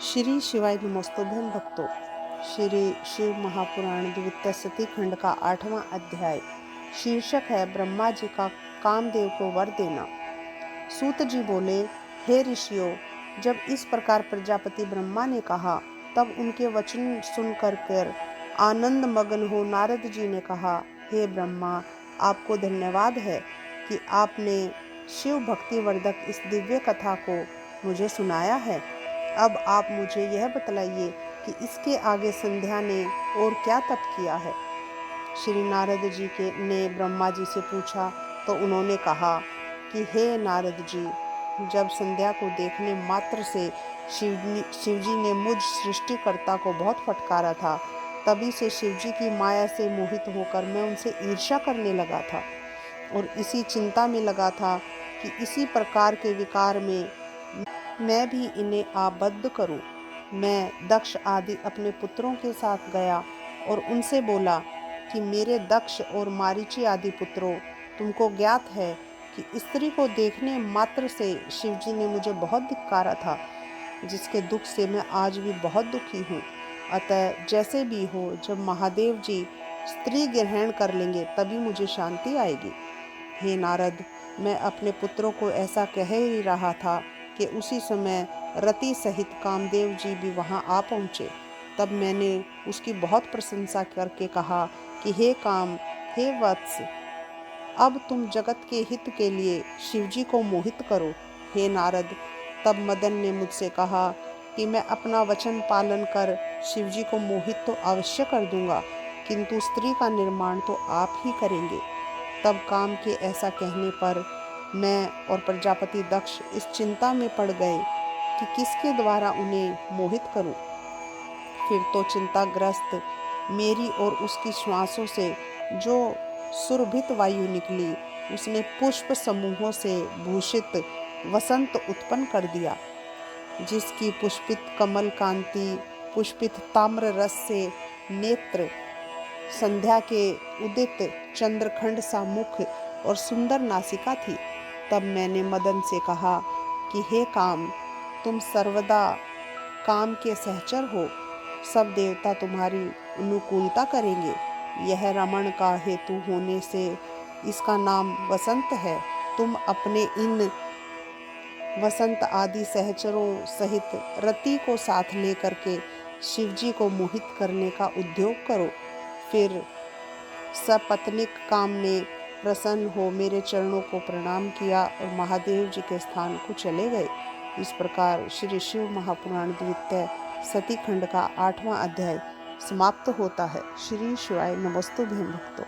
श्री शिवाय नमोस्तुभ्यं भक्तों। श्री शिव महापुराण द्वितीय सती खंड का 8वां अध्याय। शीर्षक है ब्रह्मा जी का कामदेव को वर देना। सूत जी बोले, हे ऋषियों, जब इस प्रकार प्रजापति ब्रह्मा ने कहा तब उनके वचन सुनकर आनंद मग्न हो नारद जी ने कहा, हे ब्रह्मा, आपको धन्यवाद है कि आपने शिव भक्ति वर्धक इस दिव्य कथा को मुझे सुनाया है। अब आप मुझे यह बतलाइए कि इसके आगे संध्या ने और क्या तप किया है। श्री नारद जी ने ब्रह्मा जी से पूछा तो उन्होंने कहा कि हे नारद जी, जब संध्या को देखने मात्र से शिवजी ने मुझ सृष्टिकर्ता को बहुत फटकारा था, तभी से शिवजी की माया से मोहित होकर मैं उनसे ईर्ष्या करने लगा था और इसी चिंता में लगा था कि इसी प्रकार के विकार में मैं भी इन्हें आबद्ध करूं। मैं दक्ष आदि अपने पुत्रों के साथ गया और उनसे बोला कि मेरे दक्ष और मारीची आदि पुत्रों, तुमको ज्ञात है कि स्त्री को देखने मात्र से शिवजी ने मुझे बहुत धिक्कारा था, जिसके दुख से मैं आज भी बहुत दुखी हूँ। अतः जैसे भी हो, जब महादेव जी स्त्री ग्रहण कर लेंगे तभी मुझे शांति आएगी। हे नारद, मैं अपने पुत्रों को ऐसा कह ही रहा था कि उसी समय रति सहित कामदेव जी भी वहां आ पहुँचे। तब मैंने उसकी बहुत प्रशंसा करके कहा कि हे काम, हे वत्स, अब तुम जगत के हित के लिए शिवजी को मोहित करो। हे नारद, तब मदन ने मुझसे कहा कि मैं अपना वचन पालन कर शिवजी को मोहित तो अवश्य कर दूंगा, किंतु स्त्री का निर्माण तो आप ही करेंगे। तब काम के ऐसा कहने पर मैं और प्रजापति दक्ष इस चिंता में पड़ गए कि किसके द्वारा उन्हें मोहित करूं। फिर तो चिंताग्रस्त मेरी और उसकी श्वासों से जो सुरभित वायु निकली, उसने पुष्प समूहों से भूषित वसंत उत्पन्न कर दिया, जिसकी पुष्पित कमल कांति, पुष्पित ताम्र रस से नेत्र, संध्या के उदित चंद्रखंड सा मुख और सुंदर नासिका थी। तब मैंने मदन से कहा कि हे काम, तुम सर्वदा काम के सहचर हो, सब देवता तुम्हारी अनुकूलता करेंगे। यह रमण का हेतु होने से इसका नाम वसंत है। तुम अपने इन वसंत आदि सहचरों सहित रति को साथ लेकर के शिवजी को मोहित करने का उद्योग करो। फिर सपत्नीक काम ने प्रसन्न हो मेरे चरणों को प्रणाम किया और महादेव जी के स्थान को चले गए। इस प्रकार श्री शिव महापुराण द्वितीय सती खंड का 8वां अध्याय समाप्त होता है। श्री शिवाय नमोस्तुभ्यं भक्तों।